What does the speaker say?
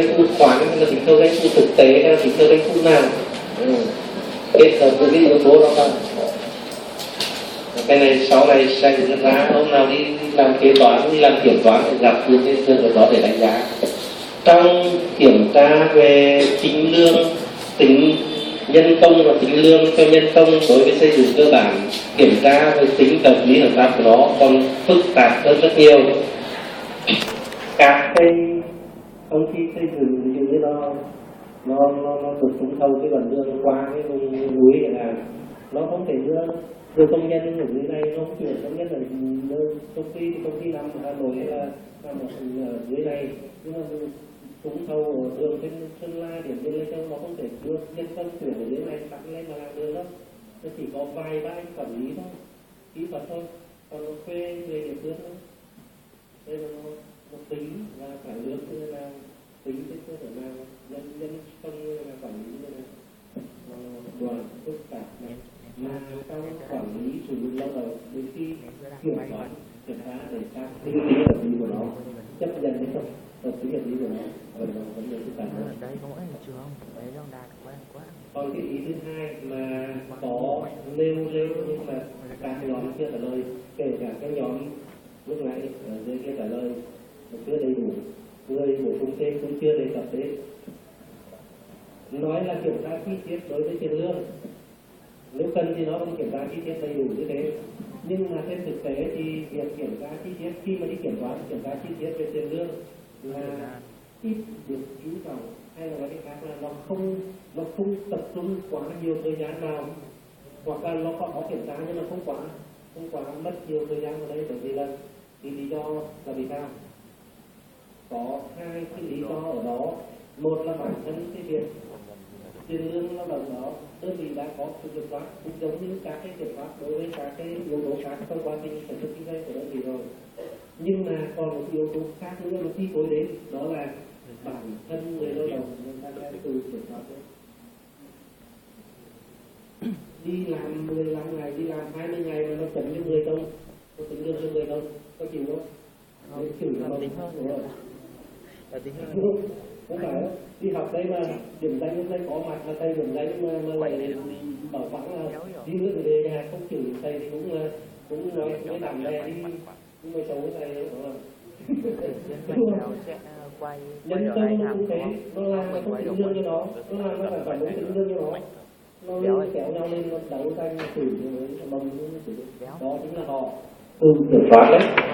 doanh thu khoán hay là tính theo doanh thu thực tế hay là tính theo doanh thu nào. Kết hợp với cái yếu tố đó là cái này sau này sẽ nhận ra hôm nào đi làm kế toán, đi làm kiểm toán thì gặp những cái trường hợp đó để đánh giá. Trong kiểm tra về tính lương, tính nhân công và tính lương cho nhân công đối với xây dựng cơ bản, kiểm tra về tính hợp lý hợp pháp của nó còn phức tạp hơn rất nhiều. Các cái công ty xây dựng ví dụ như nó được trúng thầu cái đoạn đường qua cái vùng núi chẳng hạn, nó không thể đưa công nhân ở dưới này, nó không chuyển công nhân ở công ty nằm ở Hà Nội hay là nằm ở dưới này, nhưng mà trúng thầu ở đường trên Sơn La, Điện Biên, Lai Châu, nó không thể đưa nhân công chuyển ở dưới này đặt lên mà làm đường đâu. Nó chỉ có vài ba anh quản lý thôi, kỹ thuật thôi, còn nó thuê về địa phương thôi. Đây là nó tính và phải lương như là tính trên cơ sở nào nhân công như là quản lý như là đoàn phức tạp này, mà trong quản lý sử dụng lao động đến khi kiểm toán kiểm tra để các tính hợp lý của nó chấp nhận hay không, hợp lý hợp lý của nó ở đó vấn đề phức tạp hơn. Đây có mỗi trường đấy đang đạt quá. Còn cái ý thứ hai mà có nêu nhưng mà các nhóm chưa trả lời, kể cả cái nhóm lúc nãy ở dưới kia trả lời chưa đầy đủ, người bổ sung thêm cũng chưa đề cập đến. Nói là kiểm tra chi tiết đối với tiền lương, nếu cần thì nó không kiểm tra chi tiết đầy đủ như thế, nhưng mà trên thực tế thì việc kiểm tra chi tiết khi mà đi kiểm tra chi tiết về tiền lương là ít được chú trọng, hay là nói cái khác là nó không tập trung quá nhiều thời gian nào, hoặc là nó có kiểm tra nhưng mà không quá mất nhiều thời gian vào đây, bởi vì là cái lý do là vì sao? Có hai cái lý do ở đó. Một là bản thân cái việc tiền lương lao động đó đơn vị đã có sự kiểm soát, cũng giống như các cái kiểm soát đối với các cái yếu tố khác trong quá trình sản xuất kinh doanh của đơn vị rồi. Nhưng mà còn một yếu tố khác nữa mà chi phối đến, đó là bản thân người lao động người ta đã tự kiểm soát đấy. Đi làm 15 ngày, đi làm 20 ngày mà nó chấm cho 10 công, có tính lương cho 10 công, có chịu không? Chịu là tính hơn rồi. Là tính hơn. Không phải đi học đây mà điểm danh hôm nay có mặt là thầy điểm danh mà lại bảo vắng là đi nước về nhà không chịu thầy thì cũng nói cái làm này đi cũng mới xấu thầy đó đúng không? Nhân công cũng thế, nó làm nó không tính lương cho nó làm nó phải phản đối tính lương cho nó lên kéo nhau lên nó đấu tranh chửi với bông đó chính là họ tự kiểm soát đấy.